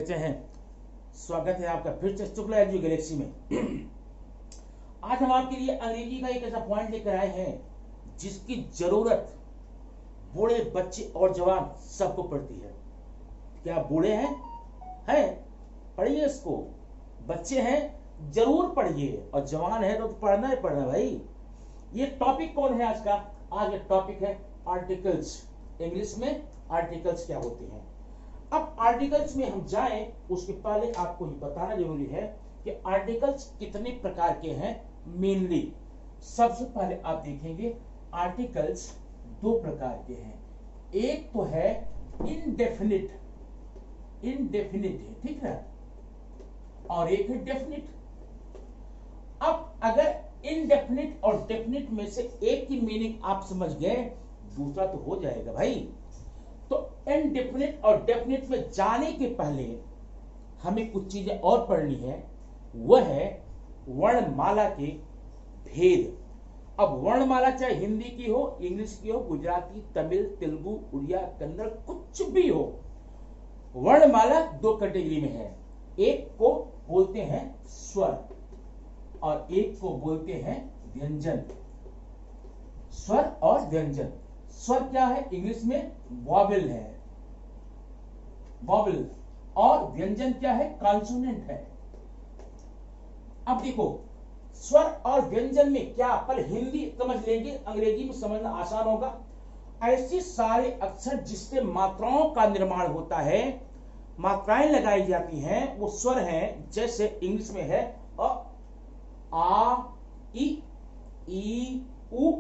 कैसे हैं? स्वागत है आपका फिर से शुक्ला एडू गैलेक्सी में। आज हम आपके लिए अंग्रेजी का एक ऐसा पॉइंट लेकर आए हैं जिसकी जरूरत बूढ़े, बच्चे और जवान सबको पड़ती है। क्या बूढ़े हैं? पढ़िए इसको। बच्चे हैं जरूर पढ़िए, और जवान है तो पढ़ना ही पढ़ना भाई। ये टॉपिक कौन है आज का? आज का टॉपिक है आर्टिकल्स। इंग्लिश में आर्टिकल्स क्या होते हैं। अब आर्टिकल्स में हम जाएं उसके पहले आपको ये बताना जरूरी है कि आर्टिकल्स कितने प्रकार के हैं। मेनली सबसे पहले आप देखेंगे आर्टिकल्स दो प्रकार के हैं। एक तो है इनडेफिनिट है, ठीक है, और एक है डेफिनिट। अब अगर इनडेफिनिट और डेफिनिट में से एक की मीनिंग आप समझ गए, दूसरा तो हो जाएगा भाई। तो इनडेफिनिट और डेफिनिट में जाने के पहले हमें कुछ चीजें और पढ़नी है। वह है वर्णमाला के भेद। अब वर्णमाला चाहे हिंदी की हो, इंग्लिश की हो, गुजराती, तमिल, तेलुगु, उड़िया, कन्नड़, कुछ भी हो, वर्णमाला दो कैटेगरी में है। एक को बोलते हैं स्वर और एक को बोलते हैं व्यंजन। स्वर और व्यंजन। स्वर क्या है? इंग्लिश में वॉवेल है, वॉवेल। और व्यंजन क्या है? कॉन्सोनेंट है। अब देखो, स्वर और व्यंजन में क्या, पर हिंदी समझ लेंगे, अंग्रेजी में समझना आसान होगा। ऐसे सारे अक्षर जिससे मात्राओं का निर्माण होता है, मात्राएं लगाई जाती हैं, वो स्वर हैं। जैसे इंग्लिश में है अ, आ, ई, उ,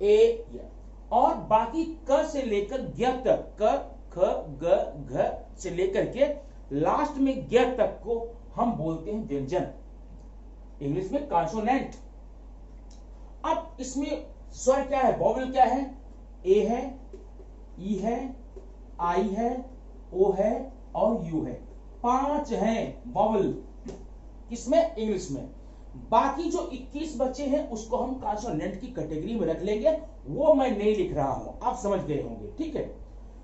ए, य। और बाकी क से लेकर ज्ञ तक, क, ख, ग, घ से लेकर के लास्ट में ज्ञ तक को हम बोलते हैं व्यंजन, इंग्लिश में कॉन्सोनेंट। अब इसमें स्वर क्या है? वॉवेल क्या है? ए है, ई है, आई है, ओ है और यू है। 5 हैं वॉवेल किसमें? इंग्लिश में। बाकी जो 21 बचे हैं उसको हम कॉन्सोनेंट की कैटेगरी में रख लेंगे। वो मैं नहीं लिख रहा हूं, आप समझ गए होंगे, ठीक है।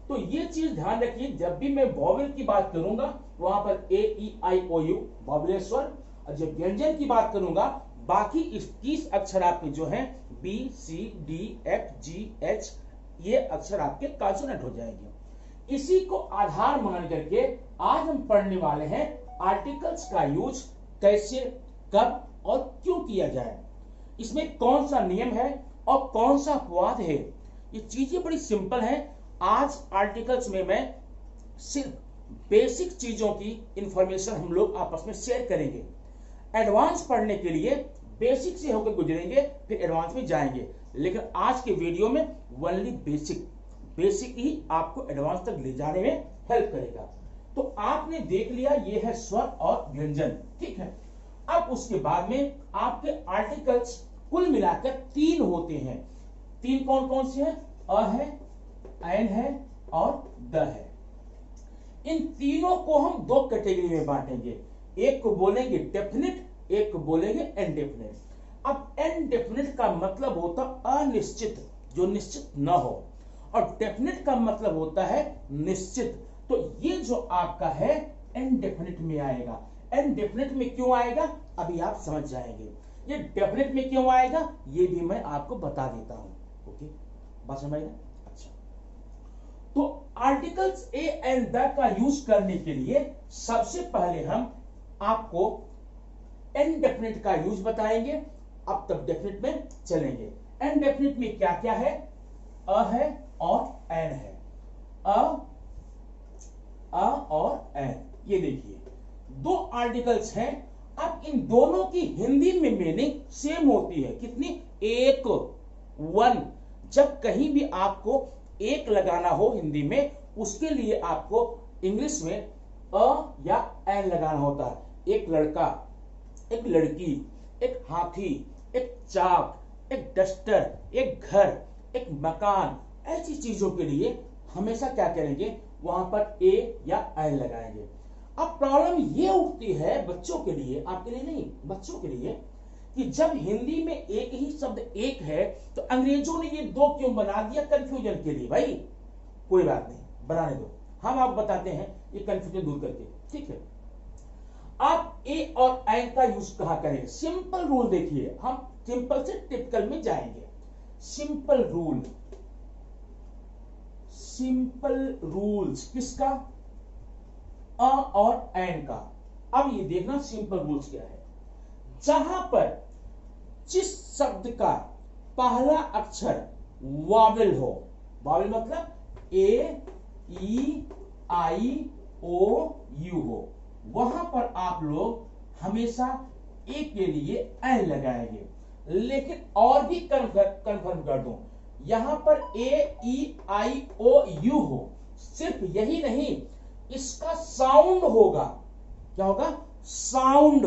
तो ये चीज ध्यान रखिए, जब भी मैं वॉवेल की बात करूंगा वहां पर ए, ई, आई, ओ, यू वॉवेल स्वर, और जब व्यंजन की बात करूंगा बाकी 21 अक्षर आपके जो हैं बी, सी, डी, एफ, जी, एच, ये अक्षर आपके कॉन्सोनेंट हो जाएंगे। इसी को आधार मान करके आज हम पढ़ने वाले हैं आर्टिकल्स का यूज कैसे, कब और क्यों किया जाए, इसमें कौन सा नियम है और कौन सा अपवाद है। ये चीजें बड़ी सिंपल हैं। आज आर्टिकल्स में मैं सिर्फ बेसिक चीजों की इंफॉर्मेशन हम लोग आपस में शेयर करेंगे। एडवांस पढ़ने के लिए बेसिक से होकर गुजरेंगे, फिर एडवांस में जाएंगे। लेकिन आज के वीडियो में ओनली बेसिक ही आपको एडवांस तक ले जाने में हेल्प करेगा। तो आपने देख लिया, ये है स्वर और व्यंजन, ठीक है। अब उसके बाद में आपके आर्टिकल्स कुल मिलाकर 3 होते हैं। 3 कौन कौन से हैं? अ है, ऐन है और द है। इन तीनों को हम 2 कैटेगरी में बांटेंगे। एक को बोलेंगे डेफिनिट, एक को बोलेंगे इनडेफिनिट। अब इनडेफिनिट का मतलब होता अनिश्चित, जो निश्चित न हो, और डेफिनिट का मतलब होता है निश्चित। तो ये जो आपका है इनडेफिनिट में आएगा। इनडेफिनिट में क्यों आएगा अभी आप समझ जाएंगे। ये डेफिनिट में क्यों आएगा ये भी मैं आपको बता देता हूं। ओके, बात समझ में? अच्छा, तो आर्टिकल्स ए एंड द का यूज करने के लिए सबसे पहले हम आपको इनडेफिनिट का यूज बताएंगे। अब तक डेफिनिट में चलेंगे। इनडेफिनिट में क्या क्या है? अ है और एन है। अ और एन, ये देखिए 2 आर्टिकल्स हैं। अब इन दोनों की हिंदी में मीनिंग सेम होती है। कितनी? 1। जब कहीं भी आपको एक लगाना हो हिंदी में, उसके लिए आपको इंग्लिश में अ या एन लगाना होता है। एक लड़का, एक लड़की, एक हाथी, एक चाक, एक डस्टर, एक घर, एक मकान, ऐसी चीजों के लिए हमेशा क्या करेंगे? वहां पर ए या एन लगाएंगे। अब प्रॉब्लम ये उठती है बच्चों के लिए, आपके लिए नहीं, बच्चों के लिए, कि जब हिंदी में एक ही शब्द एक है तो अंग्रेजों ने ये 2 क्यों बना दिया? कंफ्यूजन के लिए। भाई कोई बात नहीं, बनाने दो, हम आप बताते हैं ये कंफ्यूजन दूर करके। ठीक है। आप ए और एन का यूज कहां करेंगे? सिंपल रूल देखिए, हम सिंपल से टिपिकल में जाएंगे। सिंपल रूल, सिंपल रूल्स किसका? अ और एन का। अब ये देखना सिंपल रूल्स क्या है। जहां पर जिस शब्द का पहला अक्षर वावेल हो, वावेल मतलब ए ई आई ओ यू हो, वहां पर आप लोग हमेशा ए के लिए एन लगाएंगे। लेकिन और भी कंफर्म कर दूं, यहां पर ए ई आई ओ यू हो, सिर्फ यही नहीं, इसका साउंड होगा। क्या होगा? साउंड।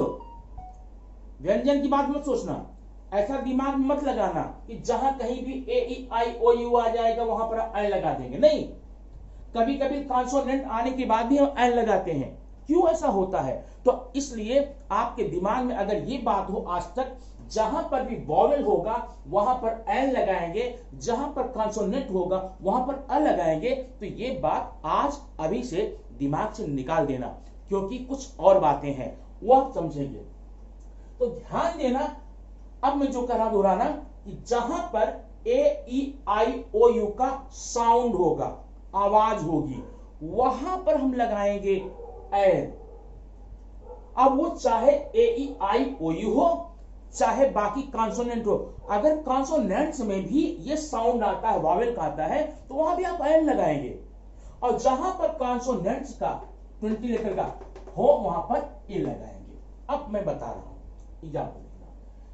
व्यंजन की बात मत सोचना, ऐसा दिमाग मत लगाना कि जहां कहीं भी ए ई आई ओ यू आ जाएगा वहां पर एन लगा देंगे, नहीं। कभी कभी कॉन्सोनेंट आने के बाद भी हम एन लगाते हैं। क्यों ऐसा होता है? तो इसलिए आपके दिमाग में अगर ये बात हो आज तक, जहां पर भी वॉवेल होगा वहां पर एन लगाएंगे, जहां पर कॉन्सोनेंट होगा वहां पर अ लगाएंगे। तो ये बात आज अभी से दिमाग से निकाल देना, क्योंकि कुछ और बातें हैं वो आप समझेंगे। तो ध्यान देना, अब मैं जो कह रहा दोहराना, कि जहां पर ए ई आई ओ यू का साउंड होगा, आवाज होगी, वहां पर हम लगाएंगे एन। अब वो चाहे ए ई आई ओ यू हो, चाहे बाकी कॉन्सोनेंट हो। अगर कॉन्सोनेंट्स में भी ये साउंड आता है, वावेल का आता है, तो वहां भी आप एन लगाएंगे। और जहां पर कॉन्सोनेंट्स का 20 लेटर का हो वहां पर ए लगाएंगे। अब मैं बता रहा हूं एग्जाम्पल देखना।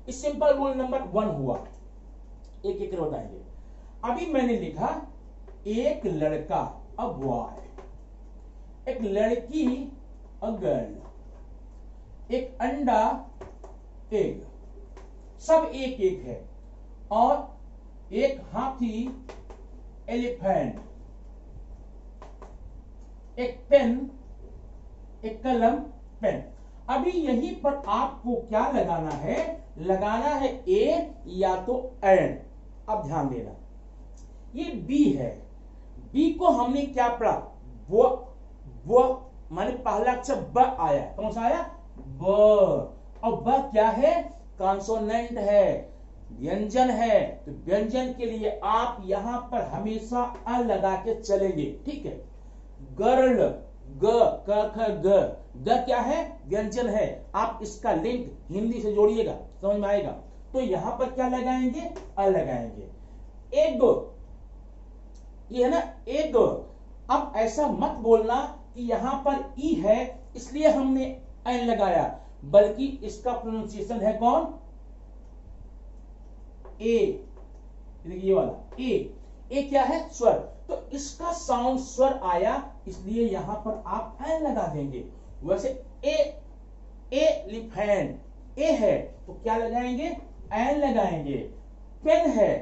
इस सिंपल रूल नंबर 1 हुआ, एक एक बताएंगे। अभी मैंने लिखा एक लड़का, अ बॉय, एक लड़की, अ गर्ल, एक अंडा, एग, सब एक एक है। और एक हाथी, एलिफेंट, एक पेन, एक कलम, पेन। अभी यहीं पर आपको क्या लगाना है? लगाना है ए या तो एन। अब ध्यान देना, ये बी है। बी को हमने क्या पढ़ा? वो माने पहला अक्षर ब आया। कौन सा आया? ब। और ब क्या है? कॉन्सोनेंट है, व्यंजन है। तो व्यंजन के लिए आप यहां पर हमेशा अ लगा के चलेंगे, ठीक है। गर्ल, ग, क, ख, ग। ग क्या है? व्यंजन है। आप इसका लिंक हिंदी से जोड़िएगा, समझ में आएगा। तो यहां पर क्या लगाएंगे? अ लगाएंगे। एग, ये है ना एग। अब ऐसा मत बोलना कि यहां पर ई है इसलिए हमने एन लगाया, बल्कि इसका प्रोनाउंसिएशन है कौन? ए। ये वाला ए। ए क्या है? स्वर। तो इसका साउंड स्वर आया, इसलिए यहां पर आप एन लगा देंगे। वैसे एलिफेंट, ए है तो क्या लगाएंगे? एन लगाएंगे। पेन है,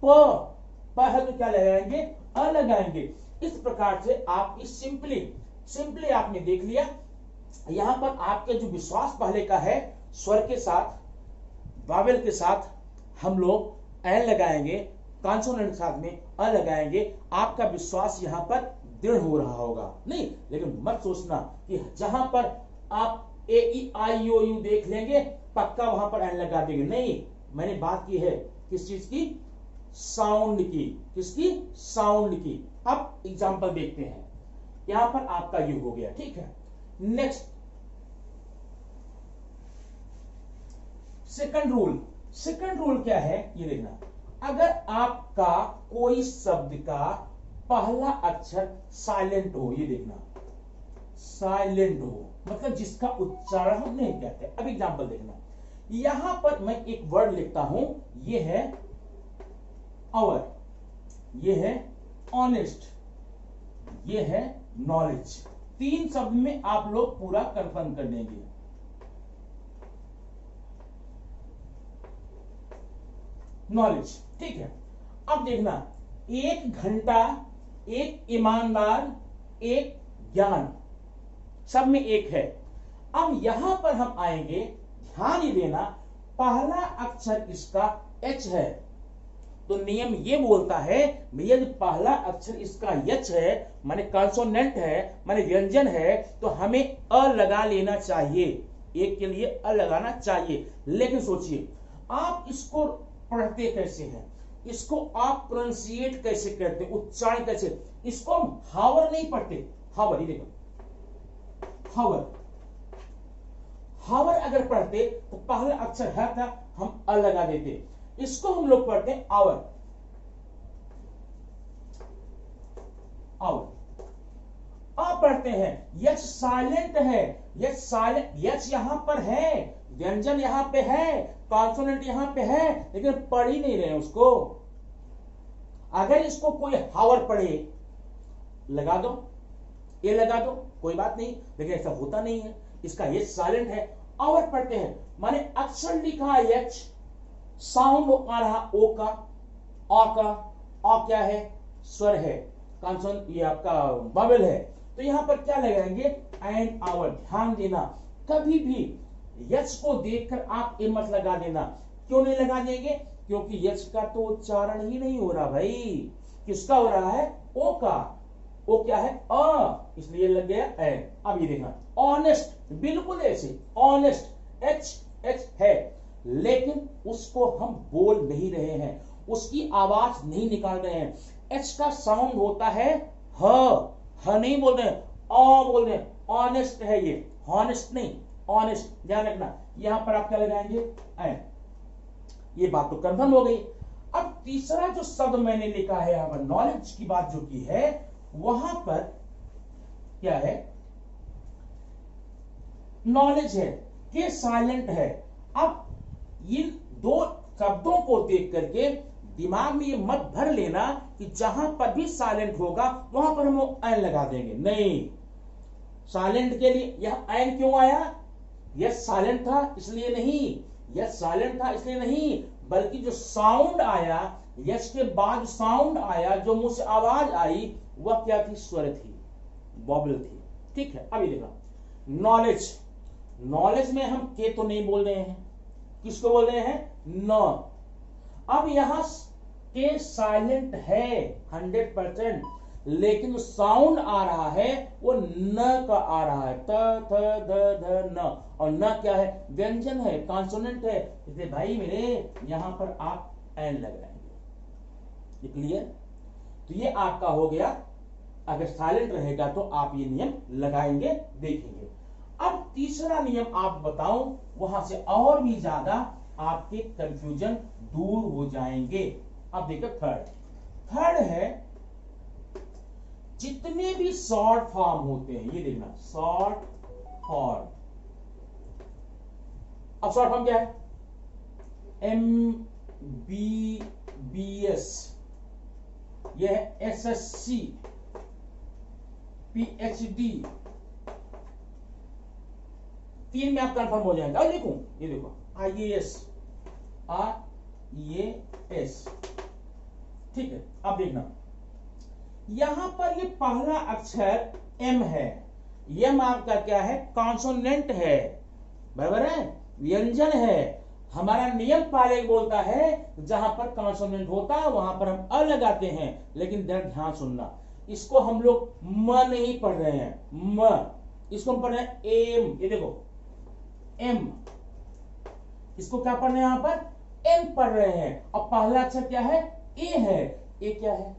प है तो क्या लगाएंगे? अ लगाएंगे। इस प्रकार से आप इस सिंपली आपने देख लिया। यहां पर आपके जो विश्वास पहले का है, स्वर के साथ, वावेल के साथ हम लोग एन लगाएंगे, कॉन्सोनेंट के साथ में अ लगाएंगे। आपका विश्वास यहां पर दृढ़ हो रहा होगा। नहीं, लेकिन मत सोचना कि जहां पर आप ए ई आई ओ यू देख लेंगे पक्का वहां पर एन लगा देंगे। नहीं, मैंने बात की है किस चीज की? साउंड की। किसकी? साउंड की। अब एग्जांपल देखते हैं। यहां पर आपका यू हो गया, ठीक है। Next, second rule. Second rule क्या है ये देखना। अगर आपका कोई शब्द का पहला अक्षर साइलेंट हो, ये देखना, साइलेंट हो मतलब जिसका उच्चारण हम नहीं कहते। अब एग्जांपल देखना, यहां पर मैं एक वर्ड लिखता हूं, ये है आवर, ये है ऑनेस्ट, ये है नॉलेज। 3 शब्द में आप लोग पूरा कंफर्म कर देंगे। नॉलेज, ठीक है। अब देखना, 1 घंटा, 1 ईमानदार, 1 ज्ञान, सब में 1 है। अब यहां पर हम आएंगे, ध्यान ही देना, पहला अक्षर इसका एच है। तो नियम ये बोलता है यदि पहला अक्षर इसका यच है, माने कॉन्सोनेंट है, माने व्यंजन है, तो हमें अ लगा लेना चाहिए, एक के लिए अ लगाना चाहिए। लेकिन सोचिए आप इसको पढ़ते कैसे हैं, इसको आप प्रोनाउंसिएट कैसे करते, उच्चारण कैसे, इसको हम हावर नहीं पढ़ते, हावर, ये देखो हावर, हावर अगर पढ़ते तो पहला अक्षर है था, हम अ लगा देते। इसको हम लोग पढ़ते हैं आवर, आवर, आ पढ़ते हैं, यच साइलेंट है, यच साइलेंट, यच यहां पर है, व्यंजन यहां पे है, कॉन्सोनेंट यहां पे है, लेकिन पढ़ ही नहीं रहे उसको। अगर इसको कोई हावर पढ़े, लगा दो, ये लगा दो, कोई बात नहीं, लेकिन ऐसा होता नहीं है, इसका यच साइलेंट है, आवर पढ़ते हैं, माने अक्षर लिखा है यच, साउंड आ रहा ओ का, आ का, आ क्या है, स्वर है, कॉन्सोनेंट ये आपका बावेल है, तो यहां पर क्या लगाएंगे, एंड आवर। ध्यान देना, कभी भी यच को देखकर आप ए मत लगा देना। क्यों नहीं लगा देंगे, क्योंकि यच का तो उच्चारण ही नहीं हो रहा भाई, किसका हो रहा है, ओ का, ओ क्या है, अ, इसलिए लग गया एंड। अब ये देखना, ऑनेस्ट, बिल्कुल ऐसे ऑनेस्ट, एच एच है, लेकिन उसको हम बोल नहीं रहे हैं, उसकी आवाज नहीं निकाल रहे हैं। एच का साउंड होता है ह नहीं बोल रहे हैं, अ बोल रहे हैं, ऑनेस्ट है ये, हॉनेस्ट नहीं, ऑनेस्ट, ध्यान रखना। यहां पर आप क्या लगाएंगे, एंड। ये बात तो कंफर्म हो गई। अब तीसरा जो शब्द मैंने लिखा है यहां पर, नॉलेज की बात जो की है, वहां पर क्या है, नॉलेज है, के साइलेंट है। अब इन दो शब्दों को देख करके दिमाग में ये मत भर लेना कि जहां पर भी साइलेंट होगा वहां पर हम एन लगा देंगे, नहीं। साइलेंट के लिए यह एन क्यों आया, यह साइलेंट था इसलिए नहीं, यह साइलेंट था इसलिए नहीं, बल्कि जो साउंड आया, यश के बाद साउंड आया, जो मुंह से आवाज आई, वह क्या थी, स्वर थी, बॉबल थी। ठीक है, अभी देखा, नॉलेज, नॉलेज में हम के तो नहीं बोल रहे हैं, किसको बोल रहे हैं, न। अब यहां के साइलेंट है 100%, लेकिन जो साउंड आ रहा है वो न का आ रहा है, त थ ध ध न, और न क्या है, व्यंजन है, कॉन्सोनेंट है, इसलिए भाई मेरे यहां पर आप एन लगाएंगे। ये क्लियर, तो ये आपका हो गया, अगर साइलेंट रहेगा तो आप ये नियम लगाएंगे, देखेंगे। अब तीसरा नियम आप बताओ, वहां से और भी ज्यादा आपके कंफ्यूजन दूर हो जाएंगे। अब देखो थर्ड, थर्ड है जितने भी शॉर्ट फॉर्म होते हैं, ये देखना, शॉर्ट फॉर्म। अब शॉर्ट फॉर्म क्या है, MBBS, यह है SSC, PhD, तीन में आप कंफर्म हो जाएंगे। और देखो, ये देखो, IAS, IAS, ठीक है। अब देखना, यहां पर ये पहला अक्षर M है, M आपका क्या है, कॉन्सोनेंट है, बराबर है, व्यंजन है। हमारा नियम पहले बोलता है जहां पर कॉन्सोनेंट होता है वहां पर हम अ लगाते हैं, लेकिन ध्यान सुनना, इसको हम लोग म नहीं पढ़ रहे हैं, म, इसको हम पढ़ रहे हैं एम, ये देखो एम, इसको क्या पढ़ रहे हैं, यहां पर एम पढ़ रहे हैं। और पहला अक्षर क्या है, ए है, ए क्या है,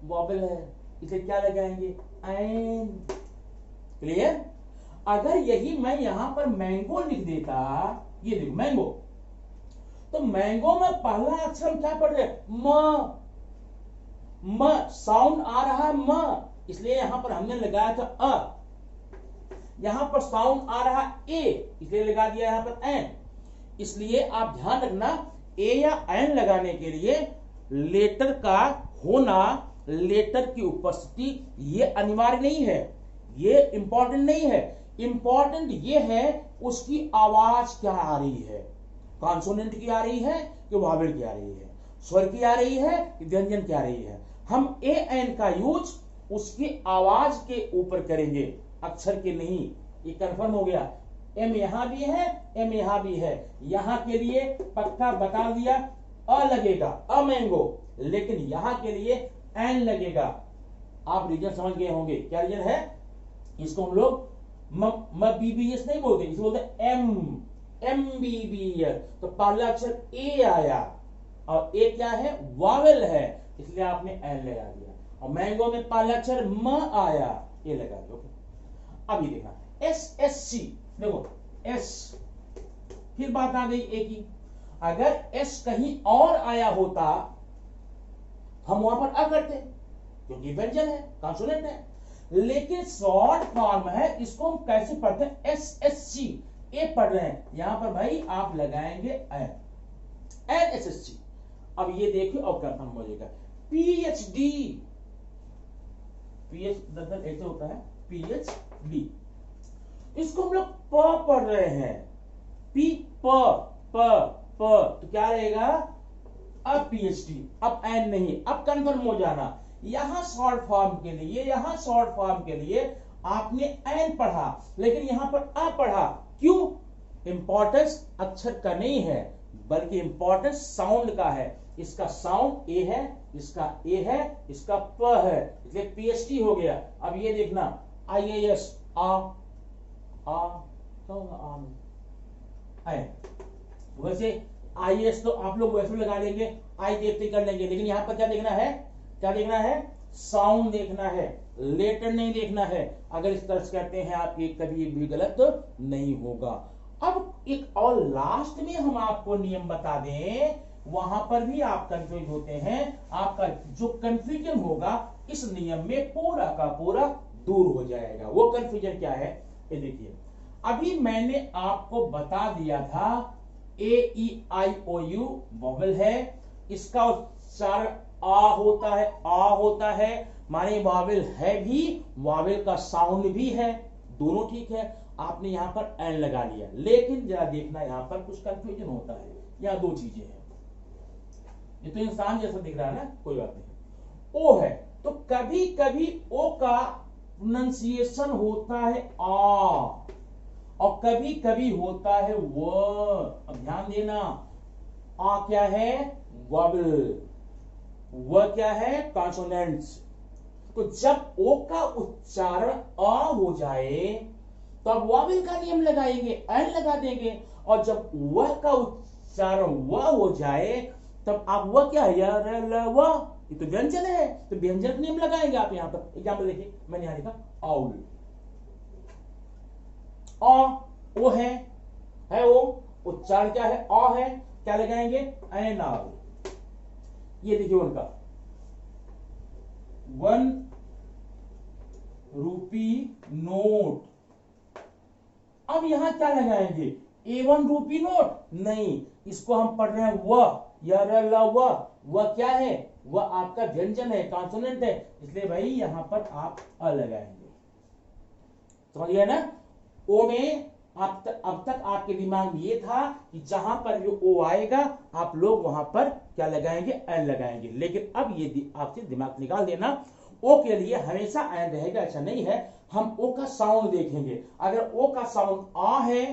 वॉबल है, इसे क्या लगाएंगे, एन। क्लियर। अगर यही मैं यहां पर मैंगो लिख देता, ये देखो मैंगो, तो मैंगो में पहला अक्षर हम क्या पढ़ रहे हैं, म, म साउंड आ रहा है म, इसलिए यहां पर हमने लगाया था अ, यहां पर साउंड आ रहा ए, इसलिए लगा दिया यहां पर एन। इसलिए आप ध्यान रखना, ए या एन लगाने के लिए लेटर का होना, लेटर की उपस्थिति ये अनिवार्य नहीं है, ये इंपॉर्टेंट नहीं है। इंपॉर्टेंट ये है उसकी आवाज क्या आ रही है, कॉन्सोनेंट की आ रही है कि वॉवेल की आ रही है, स्वर की आ रही है कि व्यंजन की आ रही है। हम ए एन का यूज उसकी आवाज के ऊपर करेंगे, अक्षर के नहीं। ये कंफर्म हो गया, एम यहां भी है, एम यहां भी है, यहां के लिए पक्का बता दिया, अ लगेगा, अ मैंगो, लेकिन यहां के लिए एन लगेगा। आप रीजन समझ गए होंगे क्या रीजन है। इसको हम लोग बीबीएस नहीं बोलते, इसको बोलते एमबीबीएस। तो पहला अक्षर ए आया और ए क्या है, वावेल है, इसलिए आपने एन लगा दिया। और मैंगो में पहला अक्षर म आया, ए लगा दिया। अभी देखा एस एस सी, देखो एस, फिर बात आ गई ए की। अगर एस कहीं और आया होता हम वहां पर अ करते, क्योंकि व्यंजन है, कॉन्सोनेंट है। लेकिन शॉर्ट फॉर्म है, इसको हम कैसे पढ़ते हैं, एस एस सी, ए पढ़ रहे हैं, यहां पर भाई आप लगाएंगे N, N S S C. अब ये देखिए और कंफर्म हो जाएगा। पीएचडी, पीएच दरअसल ऐसे होता है पीएचडी, इसको हम लोग प पढ़ रहे हैं, पी प प प, तो क्या रहेगा, अब पीएचडी, अब एन नहीं, अब कंफर्म हो जाना। यहां शॉर्ट फॉर्म के लिए, यहां शॉर्ट फॉर्म के लिए आपने एन पढ़ा, लेकिन यहां पर अ पढ़ा, क्यों, इंपॉर्टेंस अक्षर का नहीं है, बल्कि इंपॉर्टेंस साउंड का है। इसका साउंड ए है, इसका ए है, इसका प है, इसलिए पीएचडी हो गया। अब ये देखना आईएएस, आ वैसे आईएएस तो आप लोग वैसे लगा लेंगे, आई देखते कर लेंगे, लेकिन यहां पर क्या देखना है, क्या देखना है, साउंड देखना है, लेटर नहीं देखना है। अगर इस तरह से कहते हैं आप, ये कभी भी गलत नहीं होगा। अब एक और लास्ट में हम आपको नियम बता दें, वहां पर भी आप कंफ्यूज होते हैं, आपका जो कंफ्यूजन होगा इस नियम में पूरा का पूरा दूर हो जाएगा। वो कंफ्यूजन क्या है, ये देखिए, अभी मैंने आपको बता दिया था ए ई आई ओ यू वॉवेल है, इसका उच्चारण आ होता है, आ होता है, माने वॉवेल है भी, वॉवेल का साउंड भी है, दोनों ठीक है। आपने यहां पर एन लगा लिया, लेकिन जरा देखना यहां पर कुछ कंफ्यूजन होता है। यहां दो चीजें हैं, ये तो इंसान जैसा दिख रहा है ना, कोई बात नहीं। ओ है तो कभी कभी ओ का प्रोनाउंसिएशन होता है आ, और कभी कभी होता है व। अब ध्यान देना, आ क्या है, वॉवेल, व क्या है, कॉन्सोनेंट्स। तो जब ओ का उच्चारण आ हो जाए तब वॉवेल का नियम लगाएंगे, एन लगा देंगे, और जब व का उच्चारण व हो जाए तब आप व क्या है, व, ये तो व्यंजन है, तो व्यंजन का नियम लगाएंगे आप। यहां पर एग्जाम्पल देखिए, मैंने यहां लिखा आउल, ओ है ओ, उच्चारण क्या है, आ है, क्या लगाएंगे, एन आउल। ये देखिए उनका 1 रूपी नोट। अब यहां क्या लगाएंगे, A1 रूपी नोट नहीं, इसको हम पढ़ रहे हैं व, या व क्या है, वह आपका व्यंजन है, कॉन्सोनेंट है, इसलिए भाई यहां पर आप अ लगाएंगे। समझ गए ना। ओ में अब तक आपके दिमाग में ये था कि जहां पर भी ओ आएगा आप लोग वहां पर क्या लगाएंगे, एन लगाएंगे, लेकिन अब ये आपसे दिमाग निकाल देना, ओ के लिए हमेशा एन रहेगा, ऐसा नहीं है। हम ओ का साउंड देखेंगे, अगर ओ का साउंड आ है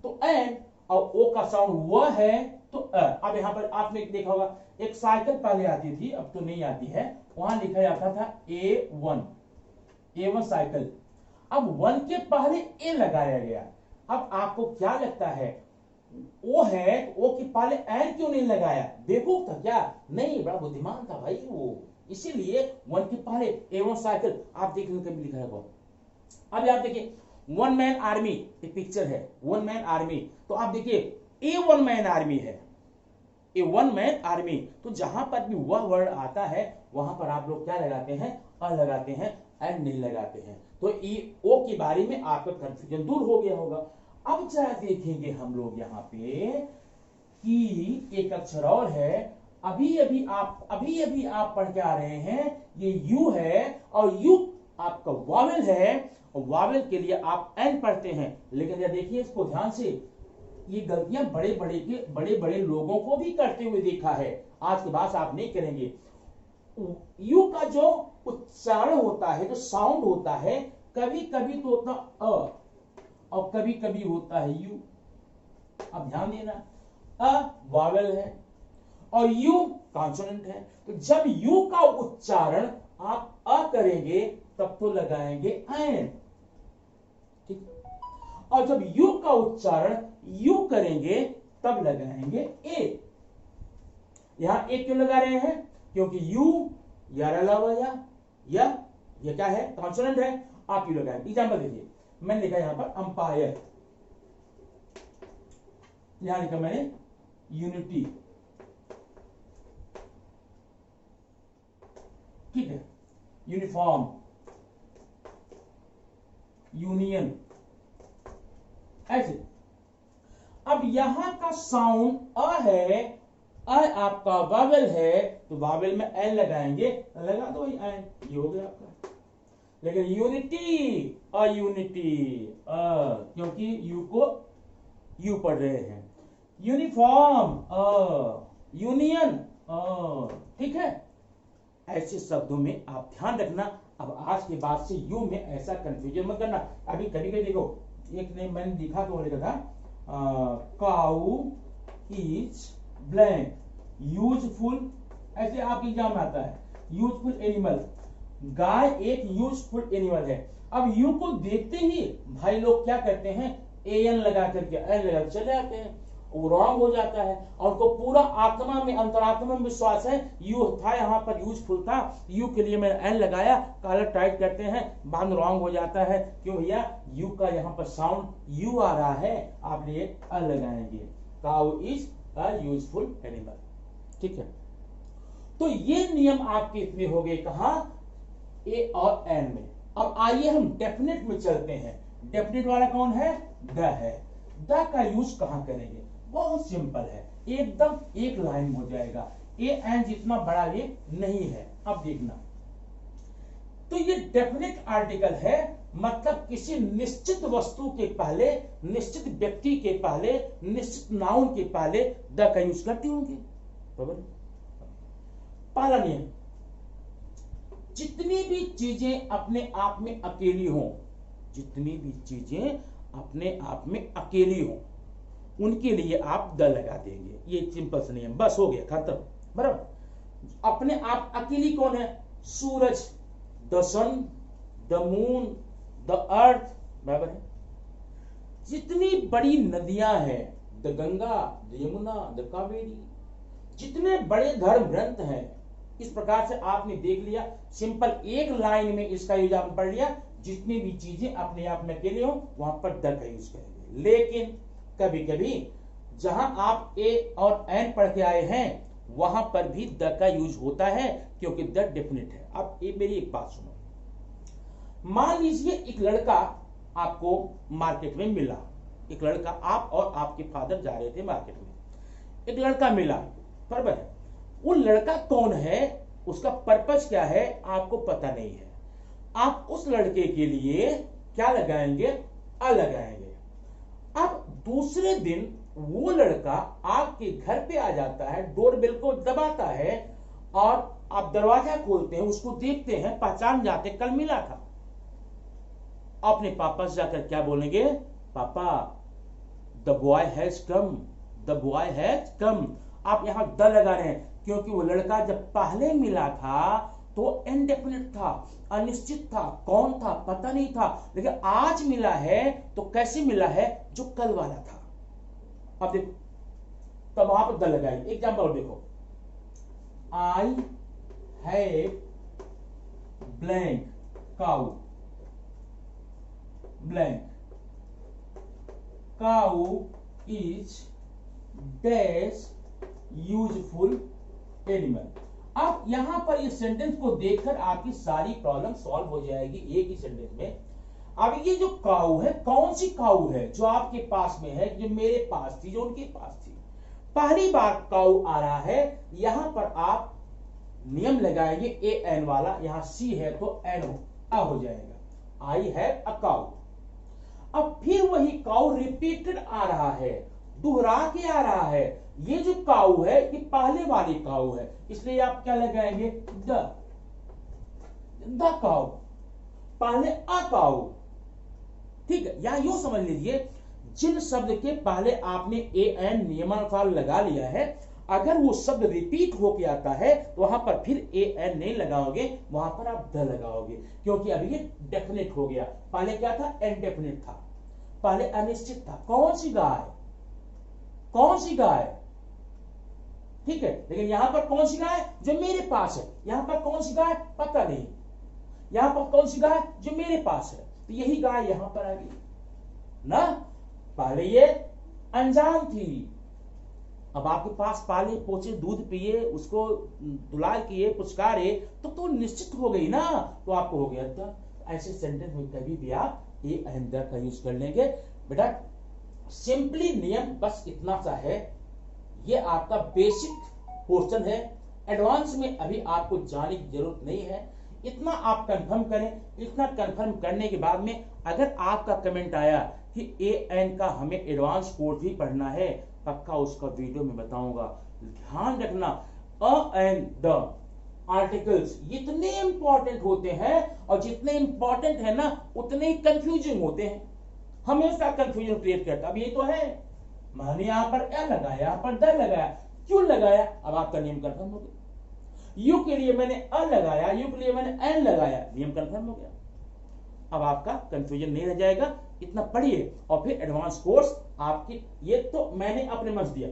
तो एन, और ओ का साउंड व है तो अ। अब यहां पर आपने देखा होगा, एक साइकिल पहले आती थी, अब तो नहीं आती है, वहां लिखा जाता था A1 साइकिल। अब 1 के पहले ए लगाया गया। अब आपको क्या लगता है, ओ है तो ओ के पहले एन क्यों नहीं लगाया, बेवकूफ था क्या, नहीं, बड़ा बुद्धिमान था भाई वो, इसीलिए 1 के पहले A1 साइकिल। आप देख लो कभी लिखा है वो। अब आप देखिए 1 मैन आर्मी, एक पिक्चर है 1 मैन आर्मी, तो आप देखिए A1 मैन आर्मी है, A1 मैन आर्मी, तो जहां पर भी वह वर्ड आता है वहां पर आप लोग क्या लगाते हैं, अ लगाते हैं, एन नहीं लगाते हैं। तो ई ओ के बारे में आपका कंफ्यूजन दूर हो गया होगा। अब जरा देखेंगे हम लोग यहाँ पे कि एक अक्षर और है, अभी अभी आप पढ़ के आ रहे हैं, ये यू है, और यू आपका वॉवेल है, और वॉवेल के लिए आप एन पढ़ते हैं। लेकिन यह देखिए इसको ध्यान से, ये गलतियां बड़े बड़े लोगों को भी करते हुए देखा है, आज के बाद आप नहीं करेंगे। यू का जो उच्चारण होता है, जो साउंड होता है, कभी कभी तो होता अ और कभी कभी होता है यू। अब ध्यान देना, अ वॉवेल है, और यू कॉन्सोनेंट है। तो जब यू का उच्चारण आप अ करेंगे तब तो लगाएंगे एन, ठीक। और जब यू का उच्चारण यू करेंगे तब लगाएंगे ए। यहां ए क्यों लगा रहे हैं? क्योंकि यू या लगा हुआ या ये क्या है? कॉन्सोनेंट है। आप यू लगाएंगे। एग्जाम्पल देखिए, मैंने लिखा यहां पर अंपायर, यहां लिखा मैंने यूनिटी, ठीक है। यूनिफॉर्म, यूनियन, ऐसे। अब यहां का साउंड अ है, अ आपका वावेल है, तो वावेल में एन लगाएंगे, लगा दो एन, ये हो गया आपका। लेकिन यूनिटी, अ यूनिटी, क्योंकि यू को यू पढ़ रहे हैं। यूनिफॉर्म, यूनियन, ठीक है। ऐसे शब्दों में आप ध्यान रखना। अब आज के बाद से यू में ऐसा कंफ्यूजन मत करना। अभी कभी कभी देखो, एक ने मैंने लिखा तो लिखा था काउ इज ब्लैंक यूजफुल, ऐसे आपके एग्जाम में आता है यूजफुल एनिमल। गाय एक यूजफुल एनिमल है। अब यू को देखते ही भाई लोग क्या करते हैं, एन लगा करके एन लगा चले जाते हैं, वो रॉन्ग हो जाता है। और उनको पूरा आत्मा में, अंतरात्मा में विश्वास है यू था, यहां पर यूजफुल था, यू के लिए मैंने एन लगाया, कॉलर टाइट करते हैं, बाद रॉन्ग हो जाता है। क्यों भैया? यू का यहां पर साउंड यू आ रहा है, आप ये अ लगाएंगे। Cow is a useful animal, ठीक है। तो ये नियम आपके इतने हो गए कहां? ए और एन में। अब आइए हम डेफिनेट में चलते हैं। डेफिनेट वाला कौन है? द है। द का यूज कहां करेंगे? बहुत सिंपल है, एकदम एक लाइन हो जाएगा। ए एन जितना बड़ा ये नहीं है। अब देखना, तो ये डेफिनेट आर्टिकल है, मतलब किसी निश्चित वस्तु के पहले, निश्चित व्यक्ति के पहले, निश्चित नाउन के पहले द का यूज करते होंगे। पहला नियम, जितनी भी चीजें अपने आप में अकेली हों, जितनी भी चीजें अपने आप में अकेली हों, उनके लिए आप द लगा देंगे। ये सिंपल सा नियम, बस हो गया, खत्म। बराबर। अपने आप अकेली कौन है? सूरज, the sun, the moon, the earth, बराबर है। जितनी बड़ी नदियां हैं, the Ganga, the Yamuna, the Kaveri, जितने बड़े धर्म ग्रंथ हैं, इस प्रकार से आपने देख लिया, सिंपल एक लाइन में इसका यूज आपने पढ़ लिया। जितनी भी चीजें अपने आप में अकेले हो, वहां पर द का यूज करेंगे। लेकिन कभी कभी जहां आप ए और एन पढ़ के आए हैं, वहां पर भी द का यूज होता है, क्योंकि द डेफिनेट है। अब मेरी एक बात सुनो। मान लीजिए एक लड़का आपको मार्केट में मिला, एक लड़का, आप और आपके फादर जा रहे थे मार्केट में, एक लड़का मिला, बराबर है। वो लड़का कौन है, उसका पर्पस क्या है, आपको पता नहीं है। आप उस लड़के के लिए क्या लगाएंगे? अ लगाएंगे। अब दूसरे दिन वो लड़का आपके घर पे आ जाता है, डोरबेल को दबाता है, और आप दरवाजा खोलते हैं, उसको देखते हैं, पहचान जाते, कल मिला था। अपने पापा से जाकर क्या बोलेंगे? पापा, the boy has come, the boy has come. आप यहां द लगा रहे हैं, क्योंकि वो लड़का जब पहले मिला था तो इनडेफिनिट था, अनिश्चित था, कौन था पता नहीं था। लेकिन आज मिला है तो कैसे मिला है? जो कल वाला था। अब देखो, तब वहां पर द लगाइए। एग्जाम्पल देखो, I have blank cow, blank cow is dash useful animal. अब यहां पर इस सेंटेंस को देखकर आपकी सारी प्रॉब्लम सॉल्व हो जाएगी एक ही सेंटेंस में। अब ये जो काऊ है, कौन सी काऊ है? जो आपके पास में है, जो मेरे पास थी, जो उनके पास थी। पहली बार काऊ आ रहा है, यहां पर आप नियम लगाएंगे ए एन वाला, यहां सी है तो एन हो जाएगा। आई हैव अ काऊ। अब फिर वही काऊ रिपीटेड आ रहा है, दोहरा के आ रहा है। ये जो काऊ है ये पहले वाली काऊ है, इसलिए आप क्या लगाएंगे? द काऊ, पहले अ काऊ, ठीक है। या यूं समझ लीजिए, जिन शब्द के पहले आपने ए एन नियमानुसार लगा लिया है, अगर वो शब्द रिपीट होके आता है तो वहां पर फिर ए एन नहीं लगाओगे, वहां पर आप द लगाओगे, क्योंकि अभी ये डेफिनेट हो गया। पहले क्या था? इनडेफिनेट था, पहले अनिश्चित था। कौन सी गाय, कौन सी गाय, ठीक है। लेकिन यहां पर कौन सी गाय? जो मेरे पास है। यहां पर कौन सी गाय? पता नहीं। यहां पर कौन सी गाय? जो मेरे पास है। तो यही गाय यहां पर आ गई ना। पहले ये अनजान थी, अब आपके पास पाले पोछे दूध पिए, उसको दुलार किए, पुचकारे, तो निश्चित हो गई ना, तो आपको हो गया। तो ऐसे सेंटेंस में कभी भी आप ए एंड द का यूज कर लेंगे। बेटा सिंपली नियम बस इतना सा है, ये आपका बेसिक पोर्शन है, एडवांस में अभी आपको जाने की जरूरत नहीं है। इतना आप कंफर्म करें। इतना कंफर्म करने के बाद में अगर आपका कमेंट आया कि ए एन का हमें एडवांस कोर्स भी पढ़ना है, पक्का उसका वीडियो में बताऊंगा। ध्यान रखना, अ एंड द आर्टिकल्स इतने इंपॉर्टेंट होते हैं, और जितने इंपॉर्टेंट है ना उतने ही कंफ्यूजिंग होते हैं, हमेशा कंफ्यूजन क्रिएट करता। अब ये तो है, मैंने यहां पर ए लगाया, यहां पर द लगाया, क्यों लगाया? अब आपका नियम कंफर्म हो गया। यू के लिए मैंने अ लगाया, यू के लिए मैंने एन लगाया, नियम कंफर्म हो गया। अब आपका कंफ्यूजन नहीं रह जाएगा। इतना पढ़िए और फिर एडवांस कोर्स आपकी, ये तो मैंने अपने मन से दिया।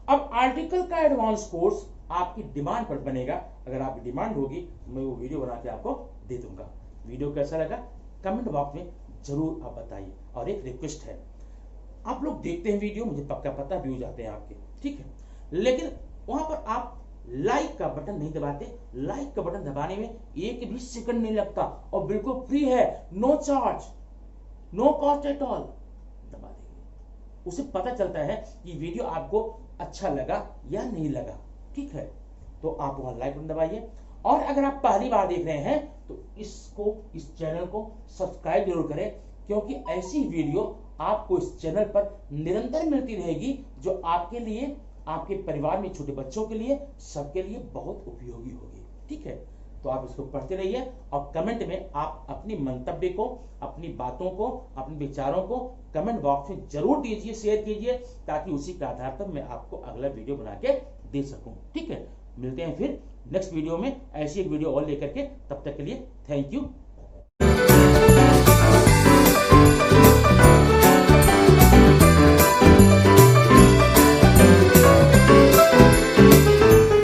अब आर्टिकल का एडवांस कोर्स आपकी डिमांड पर बनेगा। अगर आपकी डिमांड होगी मैं वो वीडियो बना के आपको दे दूंगा। वीडियो कैसा लगा कमेंट बॉक्स में जरूर आप बताइए। और एक रिक्वेस्ट है, आप लोग देखते हैं वीडियो, मुझे पक्का पता व्यूज आते हैं आपके, ठीक है, लेकिन वहां पर आप लाइक का बटन नहीं दबाते। लाइक का बटन दबाने में एक भी सेकंड नहीं लगता और बिल्कुल फ्री है, no charge, no cost at all. दबा देंगे, उसे पता चलता है कि वीडियो आपको अच्छा लगा या नहीं लगा, ठीक है। तो आप वहां लाइक बटन दबाइए। और अगर आप पहली बार देख रहे हैं तो इसको, इस चैनल को सब्सक्राइब जरूर करें, क्योंकि ऐसी वीडियो आपको इस चैनल पर निरंतर मिलती रहेगी, जो आपके लिए, आपके परिवार में छोटे बच्चों के लिए, सबके लिए बहुत उपयोगी होगी, ठीक है। तो आप इसको पढ़ते रहिए और कमेंट में आप अपनी मंतव्य को, अपनी बातों को, अपने विचारों को कमेंट बॉक्स में जरूर दीजिए, शेयर कीजिए, ताकि उसी के आधार पर मैं आपको अगला वीडियो बना के दे सकूं, ठीक है। मिलते हैं फिर नेक्स्ट वीडियो में ऐसी एक वीडियो और लेकर के, तब तक के लिए थैंक यू।